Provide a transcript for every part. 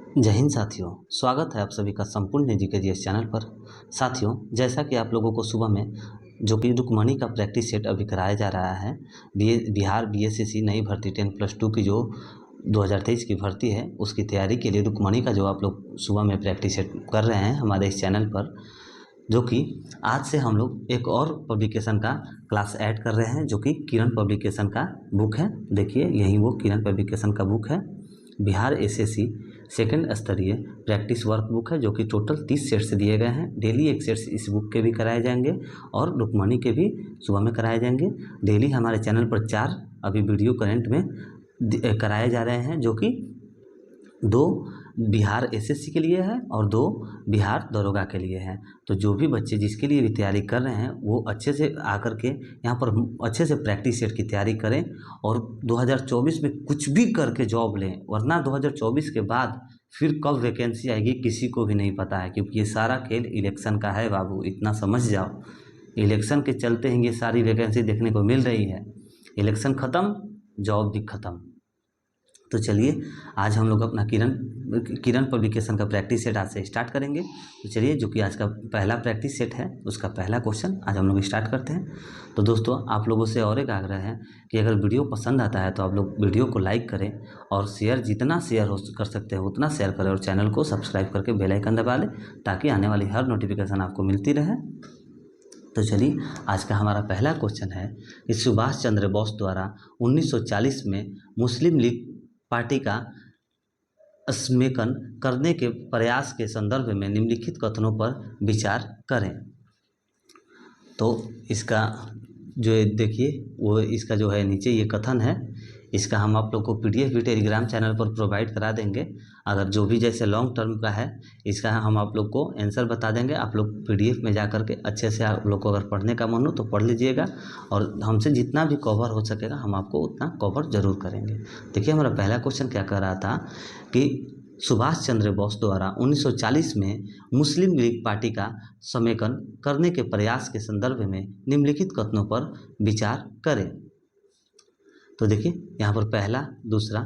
जय हिंद साथियों, स्वागत है आप सभी का संपूर्ण निजी के जीएस चैनल पर। साथियों, जैसा कि आप लोगों को सुबह में जो कि रुक्मणी का प्रैक्टिस सेट अभी कराया जा रहा है, बिहार बीएसएससी नई भर्ती 10+2 की जो 2023 की भर्ती है उसकी तैयारी के लिए रुक्मणी का जो आप लोग सुबह में प्रैक्टिस सेट कर रहे हैं हमारे इस चैनल पर, जो कि आज से हम लोग एक और पब्लिकेशन का क्लास ऐड कर रहे हैं जो कि किरण पब्लिकेशन का बुक है। देखिए, यही वो किरण पब्लिकेशन का बुक है, बिहार एसएससी सेकंड स्तरीय प्रैक्टिस वर्क बुक है, जो कि टोटल 30 सेट्स दिए गए हैं। डेली एक सेट्स इस बुक के भी कराए जाएंगे और रुक्मणी के भी सुबह में कराए जाएंगे। डेली हमारे चैनल पर 4 अभी वीडियो करंट में कराए जा रहे हैं, जो कि 2 बिहार एसएससी के लिए है और 2 बिहार दरोगा के लिए है। तो जो भी बच्चे जिसके लिए भी तैयारी कर रहे हैं वो अच्छे से आकर के यहाँ पर अच्छे से प्रैक्टिस सेट की तैयारी करें और 2024 में कुछ भी करके जॉब लें, वरना 2024 के बाद फिर कब वैकेंसी आएगी किसी को भी नहीं पता है, क्योंकि ये सारा खेल इलेक्शन का है बाबू, इतना समझ जाओ। इलेक्शन के चलते ही ये सारी वैकेंसी देखने को मिल रही है। इलेक्शन ख़त्म, जॉब भी ख़त्म। तो चलिए, आज हम लोग अपना किरण पब्लिकेशन का प्रैक्टिस सेट आज से स्टार्ट करेंगे। तो चलिए, जो कि आज का पहला प्रैक्टिस सेट है उसका पहला क्वेश्चन आज हम लोग स्टार्ट करते हैं। तो दोस्तों, आप लोगों से और एक आग्रह है कि अगर वीडियो पसंद आता है तो आप लोग वीडियो को लाइक करें और शेयर, जितना शेयर हो कर सकते हैं उतना शेयर करें और चैनल को सब्सक्राइब करके बेल आइकन दबा लें ताकि आने वाली हर नोटिफिकेशन आपको मिलती रहे। तो चलिए, आज का हमारा पहला क्वेश्चन है कि सुभाष चंद्र बोस द्वारा 1940 में मुस्लिम लीग पार्टी का स्मेकन करने के प्रयास के संदर्भ में निम्नलिखित कथनों पर विचार करें। तो इसका जो देखिए वो इसका जो है नीचे ये कथन है, इसका हम आप लोग को पीडीएफ भी टेलीग्राम चैनल पर प्रोवाइड करा देंगे। अगर जो भी जैसे लॉन्ग टर्म का है इसका हम आप लोग को आंसर बता देंगे। आप लोग पीडीएफ में जा कर के अच्छे से आप लोग को अगर पढ़ने का मन हो तो पढ़ लीजिएगा और हमसे जितना भी कवर हो सकेगा हम आपको उतना कवर ज़रूर करेंगे। देखिए, हमारा पहला क्वेश्चन क्या कह रहा था कि सुभाष चंद्र बोस द्वारा 1940 में मुस्लिम लीग पार्टी का समेकन करने के प्रयास के संदर्भ में निम्नलिखित कथनों पर विचार करें। तो देखिए, यहाँ पर पहला दूसरा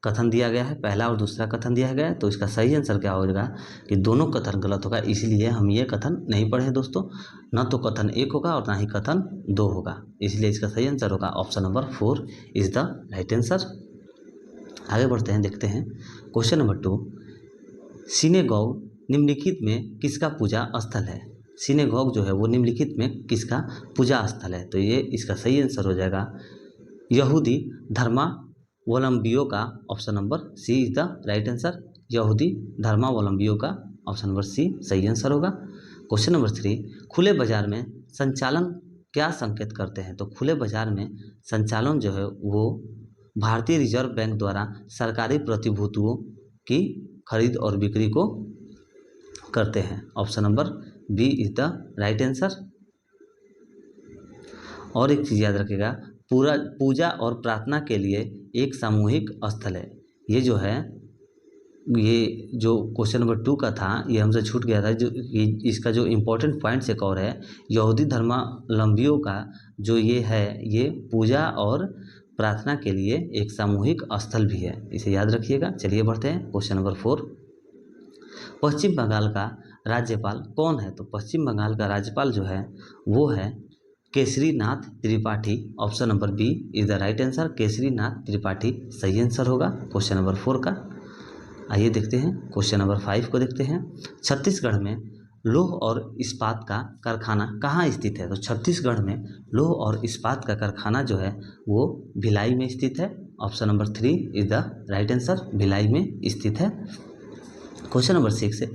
कथन दिया गया है, पहला और दूसरा कथन दिया गया है। तो इसका सही आंसर क्या होगा कि दोनों कथन गलत होगा, इसलिए हम ये कथन नहीं पढ़े दोस्तों। न तो कथन 1 होगा और ना ही कथन 2 होगा, इसलिए इसका सही आंसर होगा option number 4 is the right answer. आगे बढ़ते हैं, देखते हैं क्वेश्चन नंबर 2। सिनेगॉग निम्नलिखित में किसका पूजा स्थल है? सिनेगॉग जो है वो निम्नलिखित में किसका पूजा स्थल है? तो ये इसका सही आंसर हो जाएगा यहूदी धर्मावलंबियों का, option number C is the right answer. यहूदी धर्मावलंबियों का ऑप्शन नंबर सी सही आंसर होगा। क्वेश्चन नंबर 3, खुले बाजार में संचालन क्या संकेत करते हैं? तो खुले बाजार में संचालन जो है वो भारतीय रिजर्व बैंक द्वारा सरकारी प्रतिभूतियों की खरीद और बिक्री को करते हैं। Option number B is the right answer. और एक चीज़ याद रखिएगा, पूजा और प्रार्थना के लिए एक सामूहिक स्थल है। ये जो है, ये जो क्वेश्चन नंबर 2 का था ये हमसे छूट गया था। जो इसका जो इम्पोर्टेंट पॉइंट्स एक और है, यहूदी धर्मावलंबियों का जो ये है ये पूजा और प्रार्थना के लिए एक सामूहिक स्थल भी है, इसे याद रखिएगा। चलिए बढ़ते हैं क्वेश्चन नंबर 4। पश्चिम बंगाल का राज्यपाल कौन है? तो पश्चिम बंगाल का राज्यपाल जो है वो है Kesarinath Tripathi. Option number B is the right answer. Kesarinath Tripathi सही आंसर होगा क्वेश्चन नंबर 4 का। आइए देखते हैं क्वेश्चन नंबर 5 को देखते हैं। छत्तीसगढ़ में लौह और इस्पात का कारखाना कहाँ स्थित है? तो छत्तीसगढ़ में लौह और इस्पात का कारखाना जो है वो भिलाई में स्थित है। Option number 3 is the right answer, Bhilai में स्थित है। क्वेश्चन नंबर 6,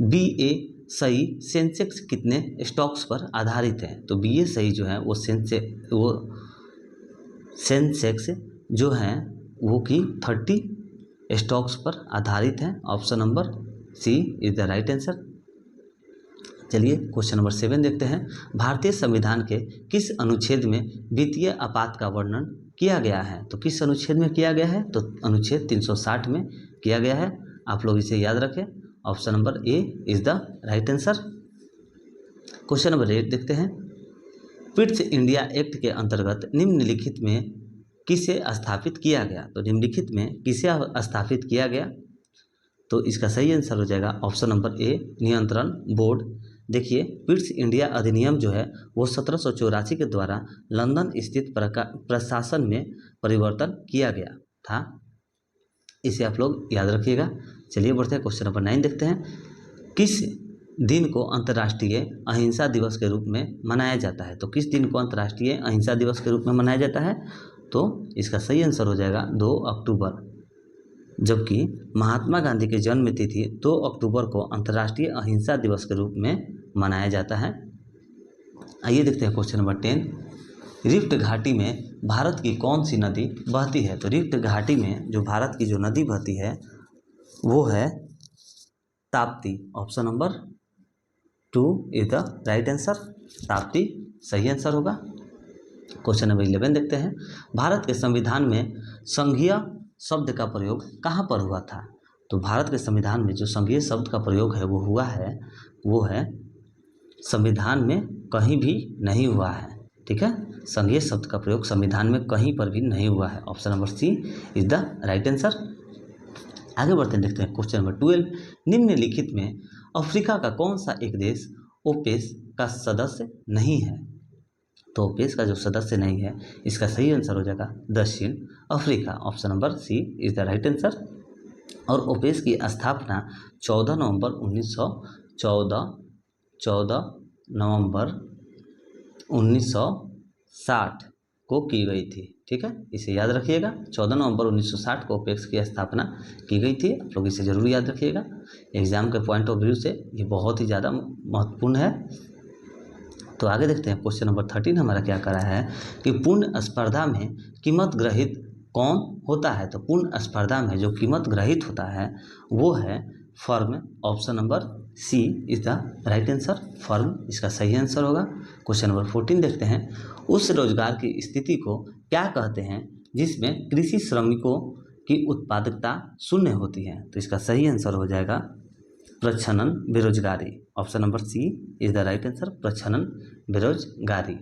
BSE सेंसेक्स कितने स्टॉक्स पर आधारित है? तो BSE जो है वो सेंसेक्स जो है वो कि 30 स्टॉक्स पर आधारित है। Option number C is the right answer. चलिए क्वेश्चन नंबर 7 देखते हैं। भारतीय संविधान के किस अनुच्छेद में वित्तीय आपात का वर्णन किया गया है? तो किस अनुच्छेद में किया गया है? तो अनुच्छेद 360 में किया गया है। आप लोग इसे याद रखें, option number A is the right answer. Question number 8 देखते हैं। पिट्स इंडिया एक्ट के अंतर्गत निम्नलिखित में किसे स्थापित किया गया? तो निम्नलिखित में किसे स्थापित किया गया? तो इसका सही आंसर हो जाएगा ऑप्शन नंबर ए, नियंत्रण बोर्ड। देखिए, पिट्स इंडिया अधिनियम जो है वो 1784 के द्वारा लंदन स्थित प्रशासन में परिवर्तन किया गया था। इसे आप लोग याद रखिएगा। चलिए बढ़ते हैं, क्वेश्चन नंबर 9 देखते हैं। किस दिन को अंतर्राष्ट्रीय अहिंसा दिवस के रूप में मनाया जाता है? तो किस दिन को अंतर्राष्ट्रीय अहिंसा दिवस के रूप में मनाया जाता है? तो इसका सही आंसर हो जाएगा 2 अक्टूबर। जबकि महात्मा गांधी की जन्म तिथि 2 अक्टूबर को अंतर्राष्ट्रीय अहिंसा दिवस के रूप में मनाया जाता है। आइए देखते हैं क्वेश्चन नंबर 10। रिफ्ट घाटी में भारत की कौन सी नदी बहती है? तो रिफ्ट घाटी में जो भारत की जो नदी बहती है वो है Tapti. Option number 2 is the right answer. Tapti सही आंसर होगा। क्वेश्चन नंबर 11 देखते हैं। भारत के संविधान में संघीय शब्द का प्रयोग कहाँ पर हुआ था? तो भारत के संविधान में जो संघीय शब्द का प्रयोग है वो हुआ है, वो है संविधान में कहीं भी नहीं हुआ है। ठीक है, संघीय शब्द का प्रयोग संविधान में कहीं पर भी नहीं हुआ है। Option number C is the right answer. आगे बढ़ते हैं, देखते हैं क्वेश्चन नंबर 12। निम्नलिखित में अफ्रीका का कौन सा एक देश ओपेस का सदस्य नहीं है? तो ओपेस का जो सदस्य नहीं है, इसका सही आंसर हो जाएगा दक्षिण Africa. Option number C is the right answer. और ओपेस की स्थापना 14 नवंबर 1960 को की गई थी। ठीक है, इसे याद रखिएगा। 14 नवंबर 1960 को ओपेक्स की स्थापना की गई थी। आप लोग इसे जरूर याद रखिएगा। एग्जाम के पॉइंट ऑफ व्यू से ये बहुत ही ज़्यादा महत्वपूर्ण है। तो आगे देखते हैं, क्वेश्चन नंबर 13 हमारा क्या कर रहा है कि पूर्ण स्पर्धा में कीमत ग्रहित कौन होता है? तो पूर्ण स्पर्धा में जो कीमत ग्रहित होता है वो है firm. Option number C is the right answer. Firm इसका सही आंसर होगा। क्वेश्चन नंबर 14 देखते हैं। उस रोजगार की स्थिति को क्या कहते हैं जिसमें कृषि श्रमिकों की उत्पादकता शून्य होती है? तो इसका सही आंसर हो जाएगा प्रच्छन्न बेरोजगारी। Option number C is the right answer, प्रच्छन्न बेरोजगारी।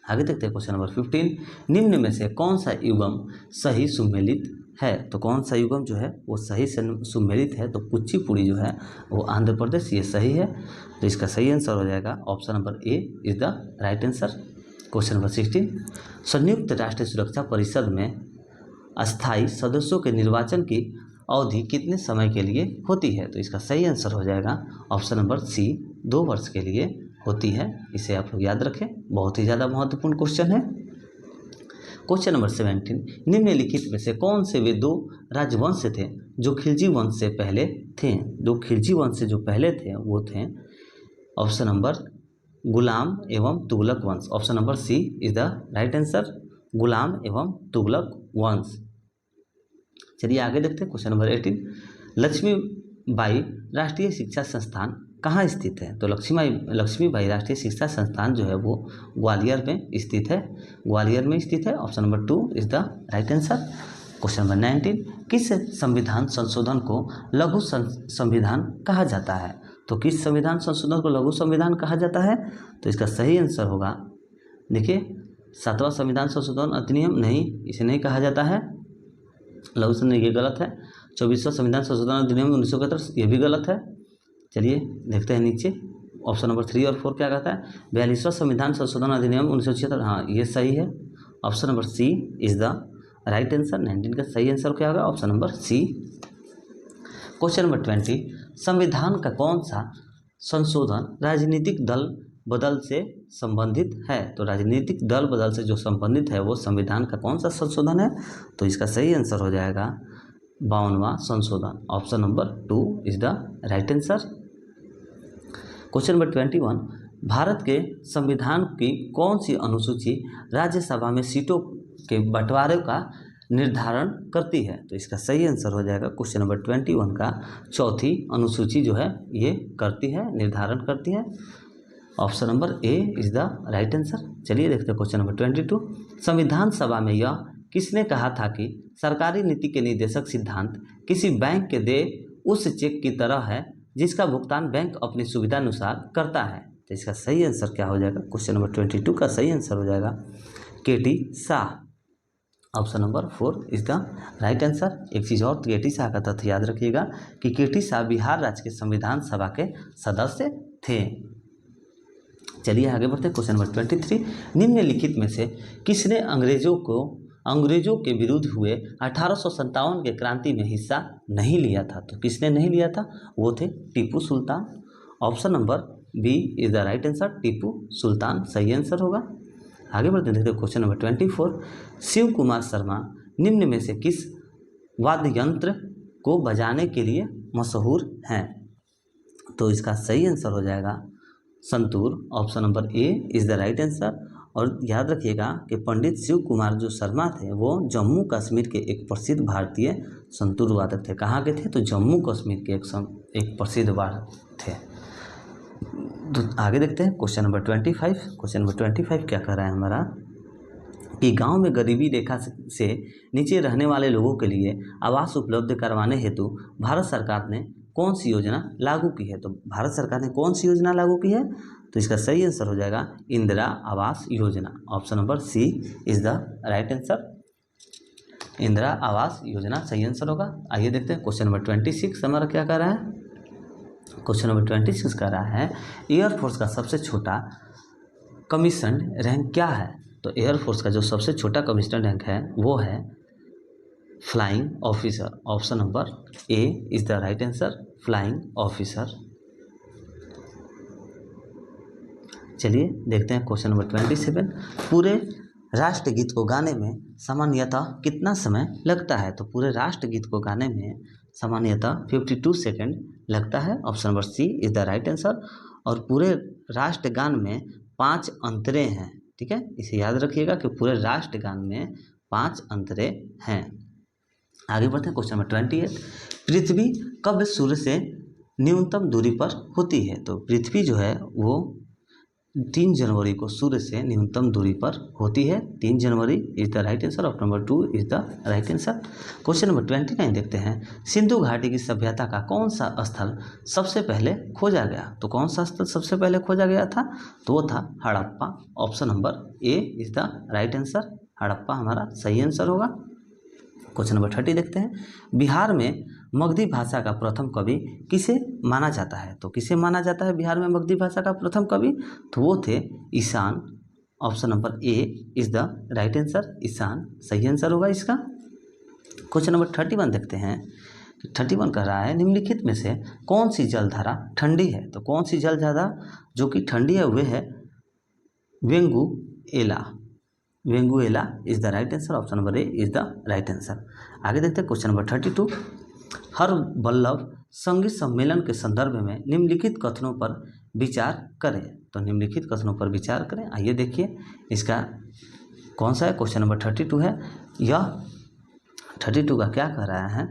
आगे देखते हैं क्वेश्चन नंबर 15। निम्न में से कौन सा युग्म सही सुमेलित है? तो कौन सा युग्म जो है वो सही सुमेलित है? तो कुचिपुड़ी जो है वो आंध्र प्रदेश, ये सही है। तो इसका सही आंसर हो जाएगा option number A is the right answer. Question number 16। संयुक्त राष्ट्र सुरक्षा परिषद में अस्थायी सदस्यों के निर्वाचन की अवधि कितने समय के लिए होती है? तो इसका सही आंसर हो जाएगा ऑप्शन नंबर सी 2 वर्ष के लिए होती है। इसे आप लोग याद रखें, बहुत ही ज़्यादा महत्वपूर्ण क्वेश्चन है। Question number 17। निम्नलिखित में से कौन से वे 2 राजवंश थे जो खिलजी वंश से पहले थे? जो खिलजी वंश से जो पहले थे वो थे ऑप्शन नंबर गुलाम एवं तुगलक वंश। Option number C is the right answer, गुलाम एवं तुगलक वंश। चलिए आगे देखते हैं क्वेश्चन नंबर 18। लक्ष्मीबाई राष्ट्रीय शिक्षा संस्थान कहाँ स्थित है? तो लक्ष्मीबाई राष्ट्रीय शिक्षा संस्थान जो है वो ग्वालियर में स्थित है। ग्वालियर में स्थित है। Option number 2 is the right answer. Question number 19। किस संविधान संशोधन को लघु संविधान कहा जाता है? तो किस संविधान संशोधन को लघु संविधान कहा जाता है? तो इसका सही आंसर होगा, देखिए 7वां संविधान संशोधन अधिनियम, नहीं, इसे नहीं कहा जाता है लघु संविधान, ये गलत है। 24वां संविधान संशोधन अधिनियम 1971, ये भी गलत है। चलिए देखते हैं नीचे, ऑप्शन नंबर 3 और 4 क्या कहता है? 42वां संविधान संशोधन अधिनियम 1976, हाँ ये सही है। Option number C is the right answer. 19 का सही आंसर क्या होगा? Option number C. Question number 20। संविधान का कौन सा संशोधन राजनीतिक दल बदल से संबंधित है? तो राजनीतिक दल बदल से जो संबंधित है वो संविधान का कौन सा संशोधन है? तो इसका सही आंसर हो जाएगा 52वां संशोधन। Option number 2 is the right answer. Question number 21। Bharat के संविधान की कौन सी अनुसूची राज्यसभा में सीटों के बंटवारे का निर्धारण करती है? तो इसका सही आंसर हो जाएगा क्वेश्चन नंबर 21 का 4थी अनुसूची जो है ये करती है, निर्धारण करती है। Option number A is the right answer. चलिए देखते हैं क्वेश्चन नंबर 22। संविधान सभा में यह किसने कहा था कि सरकारी नीति के निर्देशक सिद्धांत किसी बैंक के दे उस चेक की तरह है जिसका भुगतान बैंक अपनी सुविधानुसार करता है? तो इसका सही आंसर क्या हो जाएगा? क्वेश्चन नंबर 22 का सही आंसर हो जाएगा KT Shah. Option number 4 is the right answer. एक चीज़ और, केटी शाह का तथ्य याद रखिएगा कि केटी शाह बिहार राज्य के संविधान सभा के सदस्य थे। चलिए आगे बढ़ते हैं। क्वेश्चन नंबर 23, निम्नलिखित में से किसने अंग्रेजों के विरुद्ध हुए 1857 के क्रांति में हिस्सा नहीं लिया था? तो किसने नहीं लिया था? वो थे Tipu Sultan. Option number B is the right answer, Tipu Sultan सही आंसर होगा। आगे बढ़ते हैं क्वेश्चन नंबर 24, शिव कुमार शर्मा निम्न में से किस वाद्य यंत्र को बजाने के लिए मशहूर हैं? तो इसका सही आंसर हो जाएगा santoor. Option number A is the right answer. और याद रखिएगा कि पंडित शिव कुमार जो शर्मा थे वो जम्मू कश्मीर के एक प्रसिद्ध भारतीय संतूर वादक थे। कहाँ के थे? तो जम्मू कश्मीर के एक प्रसिद्ध वादक थे। तो आगे देखते हैं क्वेश्चन नंबर 25। क्वेश्चन नंबर 25 क्या कह रहा है हमारा कि गांव में गरीबी रेखा से नीचे रहने वाले लोगों के लिए आवास उपलब्ध करवाने हेतु भारत सरकार ने कौन सी योजना लागू की है? तो भारत सरकार ने कौन सी योजना लागू की है? तो इसका सही आंसर हो जाएगा Indira Awas Yojana. Option number C is the right answer. Indira Awas Yojana सही आंसर होगा। आइए देखते हैं क्वेश्चन नंबर 26 हमारा क्या कह रहा है। क्वेश्चन नंबर 26 कह रहा है एयरफोर्स का सबसे छोटा कमीशन रैंक क्या है? तो एयरफोर्स का जो सबसे छोटा कमीशन रैंक है वो है flying officer. Option number A is the right answer, flying officer. चलिए देखते हैं क्वेश्चन नंबर 27, पूरे राष्ट्रगीत को गाने में सामान्यतः कितना समय लगता है? तो पूरे राष्ट्रगीत को गाने में सामान्यतः 52 सेकंड लगता है। Option number C is the right answer. और पूरे राष्ट्रगान में 5 अंतरे हैं। ठीक है, इसे याद रखिएगा कि पूरे राष्ट्रगान में 5 अंतरे हैं। आगे बढ़ते हैं क्वेश्चन नंबर 28, पृथ्वी कब सूर्य से न्यूनतम दूरी पर होती है? तो पृथ्वी जो है वो 3 जनवरी को सूर्य से न्यूनतम दूरी पर होती है। 3 जनवरी is the right answer. Option number 2 is the right answer. Question number 29 देखते हैं, सिंधु घाटी की सभ्यता का कौन सा स्थल सबसे पहले खोजा गया? तो कौन सा स्थल सबसे पहले खोजा गया था? तो वो था Harappa. Option number A is the right answer, Harappa हमारा सही आंसर होगा। क्वेश्चन नंबर 30 देखते हैं, बिहार में मगधी भाषा का प्रथम कवि किसे माना जाता है? तो किसे माना जाता है बिहार में मगधी भाषा का प्रथम कवि? तो वो थे Ishan. Option number A is the right answer, Ishan सही आंसर होगा इसका। क्वेश्चन नंबर 31 देखते हैं, 31 कह रहा है निम्नलिखित में से कौन सी जलधारा ठंडी है? तो कौन सी जलधारा जो कि ठंडी है वे है Benguela. Benguela is the right answer. Option number A is the right answer. आगे देखते हैं क्वेश्चन नंबर 32, हर वल्लभ संगीत सम्मेलन के संदर्भ में निम्नलिखित कथनों पर विचार करें। तो निम्नलिखित कथनों पर विचार करें। आइए देखिए इसका कौन सा है। क्वेश्चन नंबर 32 है, यह 32 का क्या कह रहा है?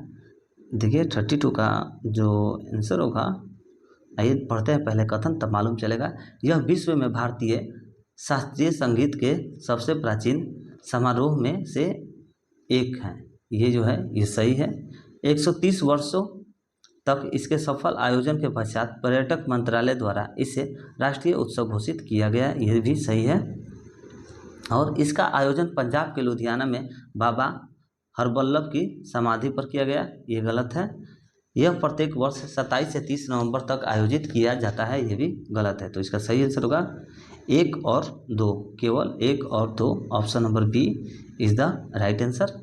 देखिए 32 का जो आंसर होगा, आइए पढ़ते हैं पहले कथन तब मालूम चलेगा। यह विश्व में भारतीय शास्त्रीय संगीत के सबसे प्राचीन समारोह में से एक है। ये जो है ये सही है। 130 वर्षों तक इसके सफल आयोजन के पश्चात पर्यटक मंत्रालय द्वारा इसे राष्ट्रीय उत्सव घोषित किया गया, यह भी सही है। और इसका आयोजन पंजाब के लुधियाना में बाबा हरवल्लभ की समाधि पर किया गया, ये गलत है। यह प्रत्येक वर्ष 27 से 30 नवंबर तक आयोजित किया जाता है, ये भी गलत है। तो इसका सही आंसर होगा 1 और 2, केवल 1 और 2। Option number B is the right answer.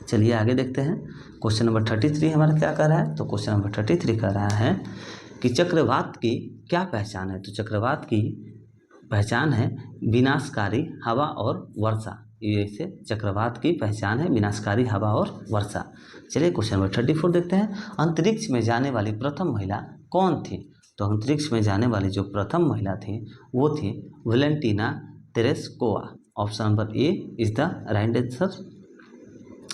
चलिए आगे देखते हैं क्वेश्चन नंबर 33 हमारा क्या कह रहा है। तो क्वेश्चन नंबर 33 कह रहा है कि चक्रवात की क्या पहचान है? तो चक्रवात की पहचान है विनाशकारी हवा और वर्षा। ये से चक्रवात की पहचान है विनाशकारी हवा और वर्षा। चलिए क्वेश्चन नंबर 34 देखते हैं, अंतरिक्ष में जाने वाली प्रथम महिला कौन थी? तो अंतरिक्ष में जाने वाली जो प्रथम महिला थी वो थी Valentina Tereshkova. Option number A is the right answer,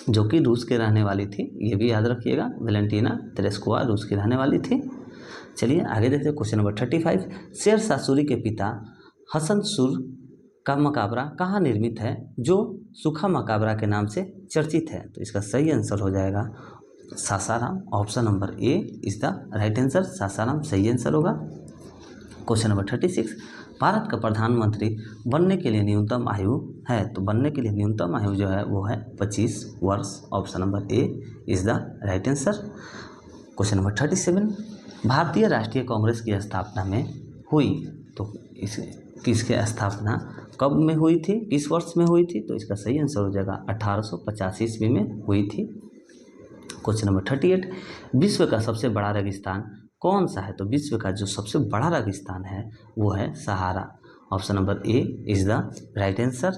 जो कि रूस के रहने वाली थी, ये भी याद रखिएगा। वेलेंटीना तेरेस्कोवा रूस की रहने वाली थी। चलिए आगे देखते हैं क्वेश्चन नंबर 35, शेर शाह सूरी के पिता हसन सुर का मकबरा कहाँ निर्मित है जो सूखा मकबरा के नाम से चर्चित है? तो इसका सही आंसर हो जाएगा Sasaram. Option number A is the right answer, Sasaram सही आंसर होगा। क्वेश्चन नंबर 36, भारत का प्रधानमंत्री बनने के लिए न्यूनतम आयु है, तो बनने के लिए न्यूनतम आयु जो है वो है 25 वर्ष। Option number A is the right answer. Question number 37, भारतीय राष्ट्रीय कांग्रेस की स्थापना में हुई, तो किसके स्थापना कब में हुई थी, किस वर्ष में हुई थी, तो इसका सही आंसर हो जाएगा 1885 ईस्वी में हुई थी। क्वेश्चन नंबर 38, विश्व का सबसे बड़ा रेगिस्तान कौन सा है, तो विश्व का जो सबसे बड़ा रेगिस्तान है वो है Sahara. Option number A is the right answer.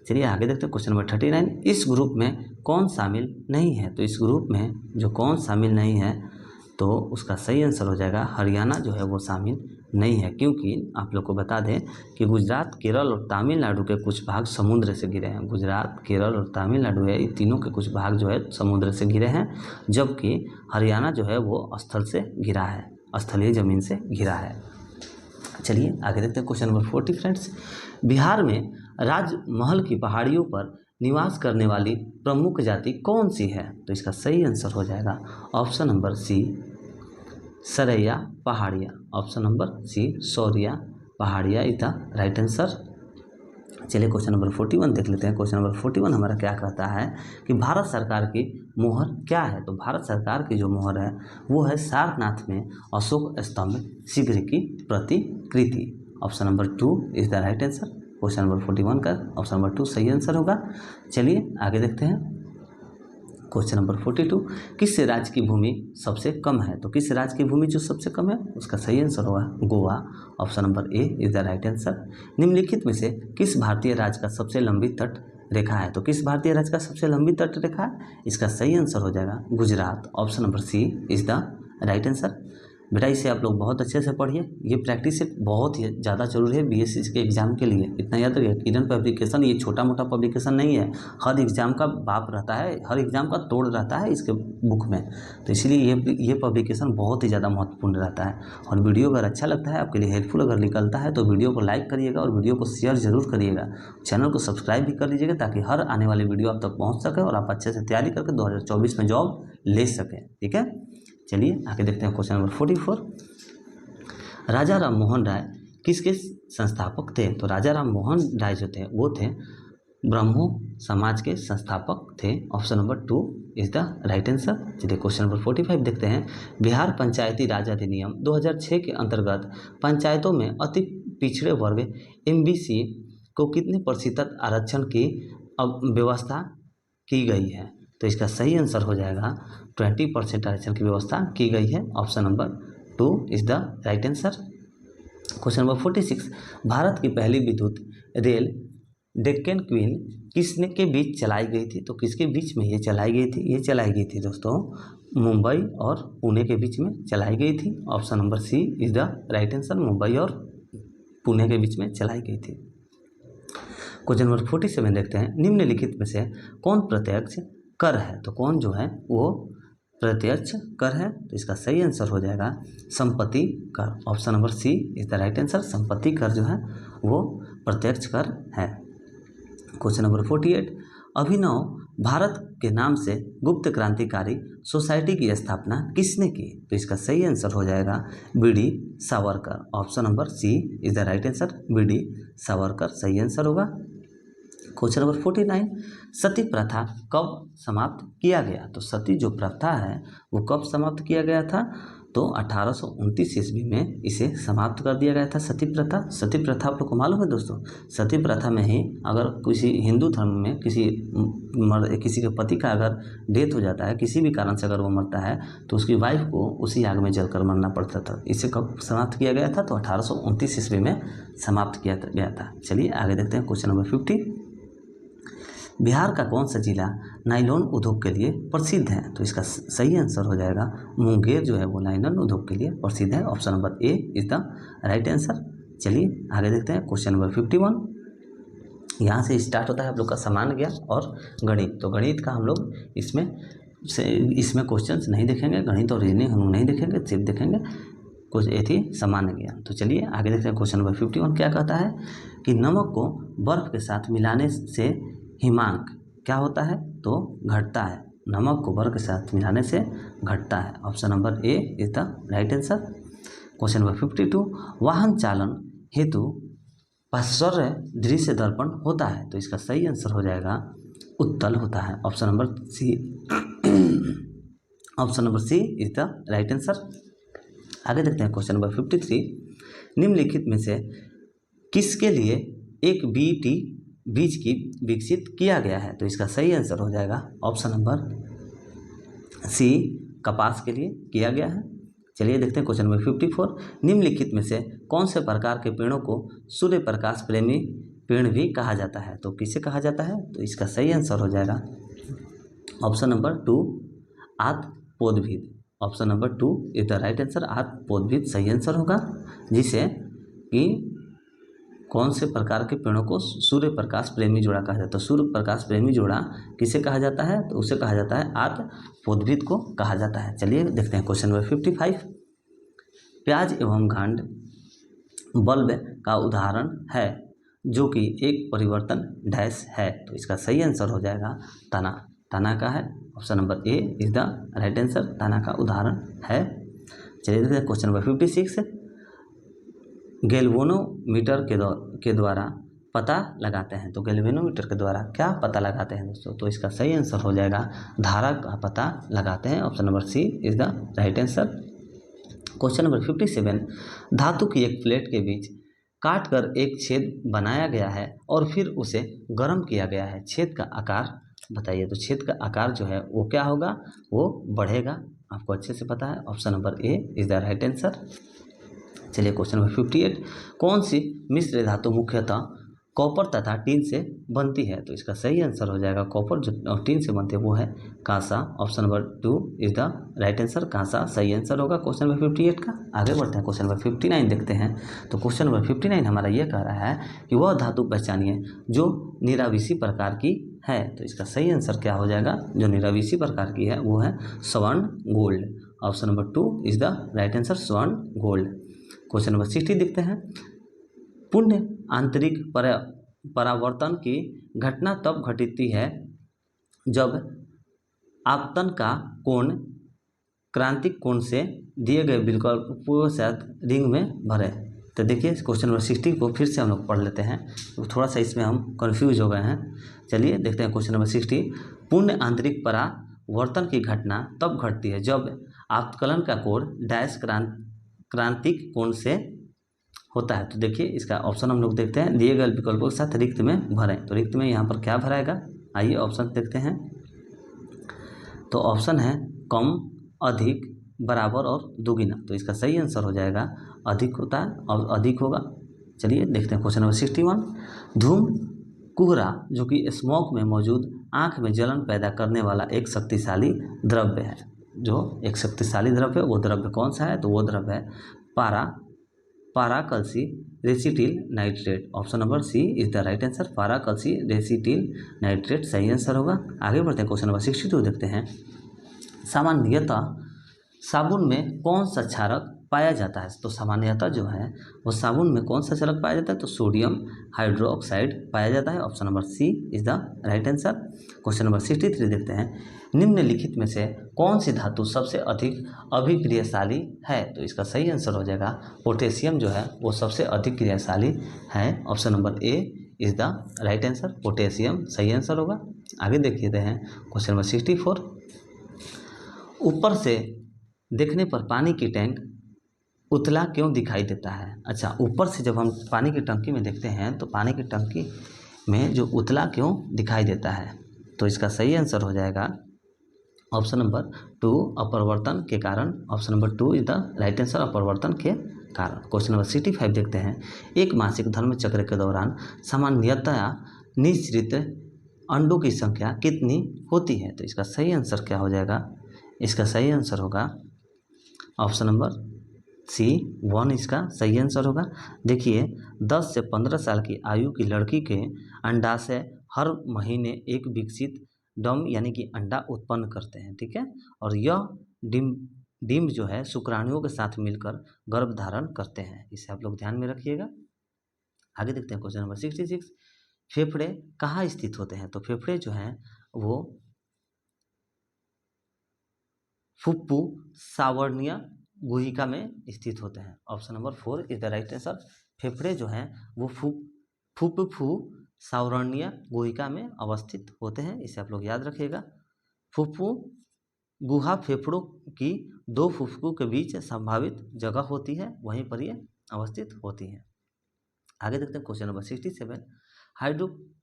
चलिए आगे देखते हैं क्वेश्चन नंबर 39, इस ग्रुप में कौन शामिल नहीं है, तो इस ग्रुप में जो कौन शामिल नहीं है तो उसका सही आंसर हो जाएगा हरियाणा जो है वो शामिल नहीं है, क्योंकि आप लोग को बता दें कि गुजरात, केरल और तमिलनाडु के कुछ भाग समुद्र से घिरे हैं। गुजरात, केरल और तमिलनाडु है, ये तीनों के कुछ भाग जो है समुद्र से घिरे हैं, जबकि हरियाणा जो है वो स्थल से घिरा है, स्थलीय ज़मीन से घिरा है। चलिए आगे देखते हैं क्वेश्चन नंबर 40 फ्रेंड्स, बिहार में राजमहल की पहाड़ियों पर निवास करने वाली प्रमुख जाति कौन सी है, तो इसका सही आंसर हो जाएगा option number C Saraiya Paharia. Option number C Sauria Paharia is the right answer. चलिए क्वेश्चन नंबर 41 देख लेते हैं। क्वेश्चन नंबर 41 हमारा क्या कहता है कि भारत सरकार की मोहर क्या है, तो भारत सरकार की जो मोहर है वो है सारनाथ में अशोक स्तंभ शीघ्र की प्रतिकृति। Option number 2 is the right answer. Question number 41 का ऑप्शन नंबर 2 सही आंसर होगा। चलिए आगे देखते हैं क्वेश्चन नंबर 42, किस राज्य की भूमि सबसे कम है, तो किस राज्य की भूमि जो सबसे कम है उसका सही आंसर होगा Goa. Option number A is the right answer. निम्नलिखित में से किस भारतीय राज्य का सबसे लंबी तट रेखा है, तो किस भारतीय राज्य का सबसे लंबी तट रेखा है, इसका सही आंसर हो जाएगा Gujarat. Option number C is the right answer. बेटा इसे आप लोग बहुत अच्छे से पढ़िए, ये प्रैक्टिस से बहुत ही ज़्यादा जरूरी है बीएससी के एग्जाम के लिए। इतना याद रखिए, किरण पब्लिकेशन ये छोटा मोटा पब्लिकेशन नहीं है, हर एग्जाम का बाप रहता है, हर एग्जाम का तोड़ रहता है इसके बुक में, तो इसलिए ये पब्लिकेशन बहुत ही ज़्यादा महत्वपूर्ण रहता है। और वीडियो अगर अच्छा लगता है, आपके लिए हेल्पफुल अगर निकलता है, तो वीडियो को लाइक करिएगा और वीडियो को शेयर जरूर करिएगा। चैनल को सब्सक्राइब भी कर लीजिएगा ताकि हर आने वाली वीडियो आप तक पहुँच सके और आप अच्छे से तैयारी करके 2024 में जॉब ले सकें। ठीक है, चलिए आगे देखते हैं क्वेश्चन नंबर 44, राजा राम मोहन राय किसके संस्थापक थे, तो राजा राम मोहन राय जो थे वो थे ब्रह्मो समाज के संस्थापक थे। Option number 2 is the right answer. चलिए क्वेश्चन नंबर 45 देखते हैं, बिहार पंचायती राज अधिनियम 2006 के अंतर्गत पंचायतों में अति पिछड़े वर्ग MBC को कितने प्रतिशत आरक्षण की व्यवस्था की गई है, तो इसका सही आंसर हो जाएगा 20% आरक्षण की व्यवस्था की गई है। Option number 2 is the right answer. Question number 46, Bharat की पहली विद्युत रेल डेक्कन क्वीन किसने के बीच चलाई गई थी, तो किसके बीच में ये चलाई गई थी, ये चलाई गई थी दोस्तों मुंबई और पुणे के बीच में चलाई गई थी। Option number C is the right answer, Mumbai और पुणे के बीच में चलाई गई थी। क्वेश्चन नंबर 47 देखते हैं, निम्नलिखित में से कौन प्रत्यक्ष कर है, तो कौन जो है वो प्रत्यक्ष कर है, तो इसका सही आंसर हो जाएगा संपत्ति कर। Option number C is the right answer, संपत्ति कर जो है वो प्रत्यक्ष कर है। क्वेश्चन नंबर 48, अभिनव भारत के नाम से गुप्त क्रांतिकारी सोसाइटी की स्थापना किसने की, तो इसका सही आंसर हो जाएगा BD Savarkar. Option number C is the right answer, BD Savarkar सही आंसर होगा। क्वेश्चन नंबर 49, सती प्रथा कब समाप्त किया गया, तो सती जो प्रथा है वो कब समाप्त किया गया था, तो 1829 ईस्वी में इसे समाप्त कर दिया गया था सती प्रथा। सती प्रथा आप लोग को मालूम है दोस्तों, सती प्रथा में ही अगर किसी हिंदू धर्म में किसी के पति का अगर डेथ हो जाता है, किसी भी कारण से अगर वो मरता है, तो उसकी वाइफ को उसी आग में जलकर मरना पड़ता था। इसे कब समाप्त किया गया था, तो 1829 ईस्वी में समाप्त किया गया था। चलिए आगे देखते हैं क्वेश्चन नंबर 50, बिहार का कौन सा जिला नायलॉन उद्योग के लिए प्रसिद्ध है, तो इसका सही आंसर हो जाएगा मुंगेर जो है वो नायलॉन उद्योग के लिए प्रसिद्ध है। Option number A is the right answer. चलिए आगे देखते हैं क्वेश्चन नंबर 51, यहाँ से स्टार्ट होता है आप लोग का सामान्य ज्ञान और गणित। तो गणित का हम लोग इसमें क्वेश्चंस नहीं देखेंगे, गणित और रीजनिंग हम लोग नहीं देखेंगे, सिर्फ देखेंगे कुछ एक ही सामान्य ज्ञान। तो चलिए आगे देखते हैं क्वेश्चन नंबर 51 क्या कहता है कि नमक को बर्फ के साथ मिलाने से हिमांक क्या होता है, तो घटता है। नमक को बर्फ के साथ मिलाने से घटता है। Option number A is the right answer. Question number 52, वाहन चालन हेतु पार्श्व दृश्य दर्पण होता है। तो इसका सही आंसर हो जाएगा उत्तल होता है। Option number C option number C is the right answer. आगे देखते हैं क्वेश्चन नंबर 53। निम्नलिखित में से किसके लिए एक बीटी बीज की विकसित किया गया है? तो इसका सही आंसर हो जाएगा ऑप्शन नंबर सी कपास के लिए किया गया है। चलिए देखते हैं क्वेश्चन नंबर 54। निम्नलिखित में से कौन से प्रकार के पेड़ों को सूर्य प्रकाश प्रेमी पेड़ भी कहा जाता है? तो किसे कहा जाता है? तो इसका सही आंसर हो जाएगा ऑप्शन नंबर 2 आत्मपोदभिद। Option number 2 is the right answer. आत्मपोदभिद सही आंसर होगा, जिसे कि कौन से प्रकार के पेड़ों को सूर्य प्रकाश प्रेमी जोड़ा कहा जाता है? तो सूर्य प्रकाश प्रेमी जोड़ा किसे कहा जाता है? तो उसे कहा जाता है आत्मपोदभिद को कहा जाता है। चलिए देखते हैं क्वेश्चन नंबर 55। प्याज एवं घांड बल्ब का उदाहरण है जो कि एक परिवर्तन डैश है। तो इसका सही आंसर हो जाएगा तना। तना का है। Option number A is the right answer. तना का उदाहरण है। चलिए देखते हैं क्वेश्चन नंबर 56। गैल्वेनोमीटर के द्वारा पता लगाते हैं। तो गैल्वेनोमीटर के द्वारा क्या पता लगाते हैं दोस्तों? तो इसका सही आंसर हो जाएगा धारा का पता लगाते हैं। Option number C is the right answer. Question number 57। धातु की एक प्लेट के बीच काट कर एक छेद बनाया गया है और फिर उसे गर्म किया गया है। छेद का आकार बताइए। तो छेद का आकार जो है वो क्या होगा? वो बढ़ेगा। आपको अच्छे से पता है। Option number A is the right answer. चलिए क्वेश्चन नंबर 58। कौन सी मिश्र धातु मुख्यतः कॉपर तथा टीन से बनती है? तो इसका सही आंसर हो जाएगा कॉपर जो टीन से बनती है वो है कांसा। Option number 2 is the right answer. कांसा सही आंसर होगा क्वेश्चन नंबर 58 का। आगे बढ़ते हैं क्वेश्चन नंबर 59 देखते हैं। तो क्वेश्चन नंबर 59 हमारा ये कह रहा है कि वह धातु पहचानिए जो निराविषी प्रकार की है। तो इसका सही आंसर क्या हो जाएगा? जो निराविषी प्रकार की है वो है स्वर्ण gold. Option number 2 is the right answer, स्वर्ण गोल्ड। क्वेश्चन नंबर 60 देखते हैं। पुण्य आंतरिक परावर्तन की घटना तब घटती है जब आपतन का कोण क्रांतिक कोण से दिए गए विकल्पों के साथ रिंग में भरे। तो देखिए क्वेश्चन नंबर 60 को फिर से हम लोग पढ़ लेते हैं, तो थोड़ा सा इसमें हम कंफ्यूज हो गए हैं। चलिए देखते हैं क्वेश्चन नंबर 60। पुण्य आंतरिक परावर्तन की घटना तब घटती है जब आपतकलन का कोण डैश क्रांतिक कोण से होता है। तो देखिए इसका ऑप्शन हम लोग देखते हैं, दिए गए विकल्पों के साथ रिक्त में भरें। तो रिक्त में यहाँ पर क्या भराएगा? आइए ऑप्शन देखते हैं। तो ऑप्शन है कम, अधिक, बराबर और दुगुना। तो इसका सही आंसर हो जाएगा अधिक होता है और अधिक होगा। चलिए देखते हैं क्वेश्चन नंबर 61। धूम कुहरा जो कि स्मोक में मौजूद आँख में जलन पैदा करने वाला एक शक्तिशाली द्रव्य है। जो एक शक्तिशाली द्रव्य है वो द्रव्य कौन सा है? तो वो द्रव्य है peroxy acetyl nitrate. Option number C is the right answer. Peroxy acetyl nitrate सही आंसर होगा। आगे बढ़ते हैं क्वेश्चन नंबर 62 देखते हैं। सामान्यतः साबुन में कौन सा क्षारक पाया जाता है? तो सामान्यतः जो है वो साबुन में कौन सा क्षारक पाया जाता है? तो सोडियम हाइड्रोक्साइड पाया जाता है। Option number C is the right answer. Question number 63 देखते हैं। निम्नलिखित में से कौन सी धातु सबसे अधिक अभिक्रियाशाली है? तो इसका सही आंसर हो जाएगा पोटेशियम जो है वो सबसे अधिक क्रियाशाली है। Option number A is the right answer. Potassium सही आंसर होगा। आगे देखते हैं क्वेश्चन नंबर 64। ऊपर से देखने पर पानी की टैंक उतला क्यों दिखाई देता है? अच्छा, ऊपर से जब हम पानी की टंकी में देखते हैं तो पानी की टंकी में जो उतला क्यों दिखाई देता है? तो इसका सही आंसर हो जाएगा ऑप्शन नंबर 2 अपरिवर्तन के कारण। Option number 2 is the right answer, अपरिवर्तन के कारण। क्वेश्चन नंबर 65 देखते हैं। एक मासिक धर्म चक्र के दौरान सामान्यतया निश्चित अंडों की संख्या कितनी होती है? तो इसका सही आंसर क्या हो जाएगा? इसका सही आंसर होगा ऑप्शन नंबर सी 1 इसका सही आंसर होगा। देखिए 10 से 15 साल की आयु की लड़की के अंडाशय हर महीने एक विकसित डम यानी कि अंडा उत्पन्न करते हैं, ठीक है। और यह डिम्ब जो है शुक्राणुओं के साथ मिलकर गर्भ धारण करते हैं। इसे आप लोग ध्यान में रखिएगा। आगे देखते हैं क्वेश्चन नंबर 66। फेफड़े कहाँ स्थित होते हैं? तो फेफड़े जो हैं वो फुफ्फू सावर्णीय गुहिका में स्थित होते हैं। Option number 4 is the right answer. फेफड़े जो हैं वो फुफ्फू सावरणीय गुहिका में अवस्थित होते हैं, इसे आप लोग याद रखिएगा। फुफ्फू गुहा फेफड़ों की दो फुफ्फू के बीच संभावित जगह होती है, वहीं पर ये अवस्थित होती है। आगे देखते हैं क्वेश्चन नंबर 67।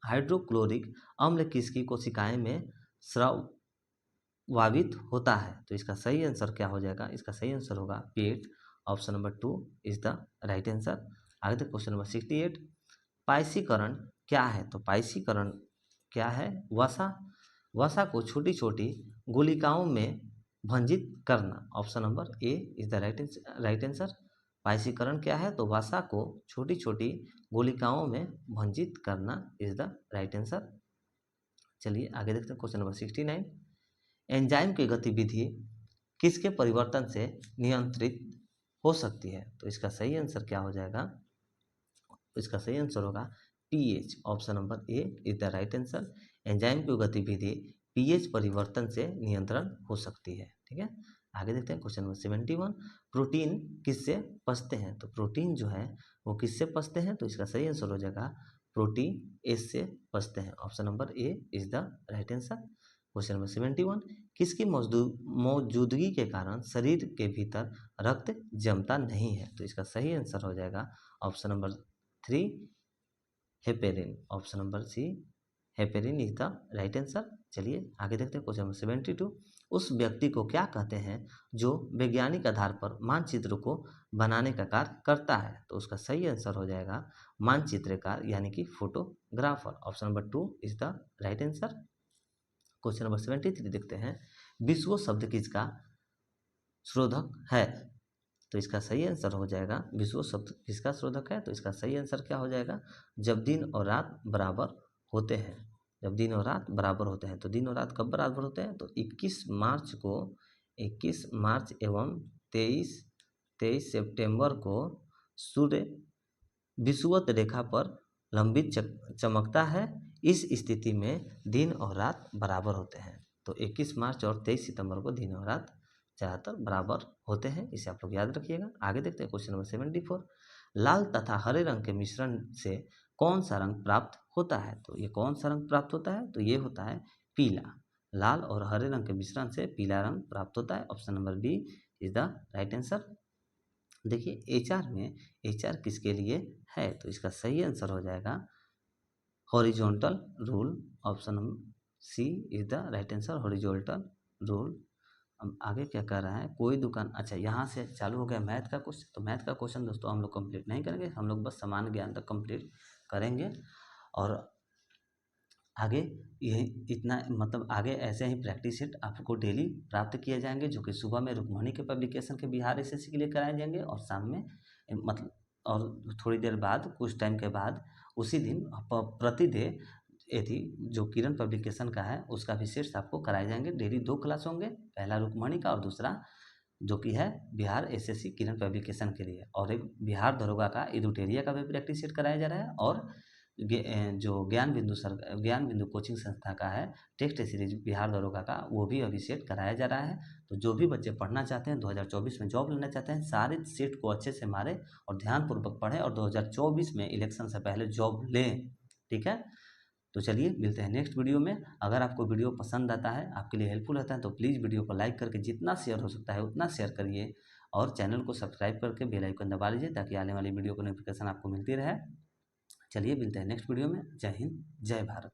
हाइड्रोक्लोरिक अम्ल किसकी कोशिकाएं में स्रावित होता है? तो इसका सही आंसर क्या हो जाएगा? इसका सही आंसर होगा पेट। Option number 2 is the right answer. आगे देखते क्वेश्चन नंबर 68। पायसीकरण क्या है? तो पायसीकरण क्या है? वसा को छोटी छोटी गुलिकाओं में भंजित करना। Option number A is the right answer. पायसीकरण क्या है? तो वसा को छोटी छोटी गुलिकाओं में भंजित करना इज द राइट आंसर। चलिए आगे देखते हैं क्वेश्चन नंबर 69। एंजाइम की गतिविधि किसके परिवर्तन से नियंत्रित हो सकती है? तो इसका सही आंसर क्या हो जाएगा? इसका सही आंसर होगा pH. Option number A is the right answer. Enzyme की गतिविधि पीएच परिवर्तन से नियंत्रण हो सकती है। ठीक है, आगे देखते हैं क्वेश्चन नंबर 71। प्रोटीन किससे पचते हैं? तो प्रोटीन जो है वो किससे पचते हैं? तो इसका सही आंसर हो जाएगा प्रोटीन एस से पचते हैं। Option number A is the right answer. Question number 71। किसकी मौजूदगी के कारण शरीर के भीतर रक्त जमता नहीं है? तो इसका सही आंसर हो जाएगा option number 3 heparin. Option number C heparin is the right answer. चलिए आगे देखते हैं क्वेश्चन नंबर 72। उस व्यक्ति को क्या कहते हैं जो वैज्ञानिक आधार पर मानचित्र को बनाने का कार्य करता है? तो उसका सही आंसर हो जाएगा मानचित्रकार यानी कि photographer. Option number 2 is the right answer. Question number 73 देखते हैं। विश्व शब्द किसका शोधक है? तो इसका सही आंसर हो जाएगा विश्व शब्द किसका शोधक है? तो इसका सही आंसर क्या हो जाएगा? जब दिन और रात बराबर होते हैं। जब दिन और रात बराबर होते हैं। तो दिन और रात कब बराबर होते हैं? तो 21 मार्च एवं 23 सितंबर को सूर्य विषुवत रेखा पर लंबित चमकता है। इस स्थिति में दिन और रात बराबर होते हैं। तो 21 मार्च और 23 सितंबर को दिन और रात ज़्यादातर बराबर होते हैं, इसे आप लोग याद रखिएगा। आगे देखते हैं क्वेश्चन नंबर 74। लाल तथा हरे रंग के मिश्रण से कौन सा रंग प्राप्त होता है? तो ये कौन सा रंग प्राप्त होता है? तो ये होता है पीला। लाल और हरे रंग के मिश्रण से पीला रंग प्राप्त होता है। Option number B is the right answer. देखिए एचआर किसके लिए है? तो इसका सही आंसर हो जाएगा horizontal rule. Option number C is the right answer, horizontal rule. अब आगे क्या कर रहा है? कोई दुकान, अच्छा यहाँ से चालू हो गया मैथ का क्वेश्चन। तो मैथ का क्वेश्चन दोस्तों हम लोग कंप्लीट नहीं करेंगे, हम लोग बस सामान्य ज्ञान तक कंप्लीट करेंगे। और आगे यही इतना, मतलब आगे ऐसे ही प्रैक्टिस सेट आपको डेली प्राप्त किए जाएंगे, जो कि सुबह में रुक्मणी के पब्लिकेशन के बिहार एसएससी के लिए कराए जाएंगे, और शाम में मतलब और थोड़ी देर बाद, कुछ टाइम के बाद उसी दिन प्रतिदेय यदि जो किरण पब्लिकेशन का है उसका भी सेट्स आपको कराए जाएंगे। डेली 2 क्लास होंगे, पहला रुक्मणी का और दूसरा जो कि है बिहार एसएससी किरण पब्लिकेशन के लिए। और एक बिहार दरोगा का एडुटेरिया का भी प्रैक्टिस सेट कराया जा रहा है। और जो ज्ञान बिंदु कोचिंग संस्था का है टेक्स्ट सीरीज बिहार दरोगा का, वो भी अभी सेट कराया जा रहा है। तो जो भी बच्चे पढ़ना चाहते हैं, 2024 में जॉब लेना चाहते हैं, सारे सेट को अच्छे से मारें और ध्यानपूर्वक पढ़ें और 2024 में इलेक्शन से पहले जॉब लें। ठीक है, तो चलिए मिलते हैं नेक्स्ट वीडियो में। अगर आपको वीडियो पसंद आता है, आपके लिए हेल्पफुल रहता है, तो प्लीज़ वीडियो को लाइक करके जितना शेयर हो सकता है उतना शेयर करिए, और चैनल को सब्सक्राइब करके बेल आइकन दबा लीजिए ताकि आने वाली वीडियो को नोटिफिकेशन आपको मिलती रहे। चलिए मिलते हैं नेक्स्ट वीडियो में। जय हिंद, जय भारत।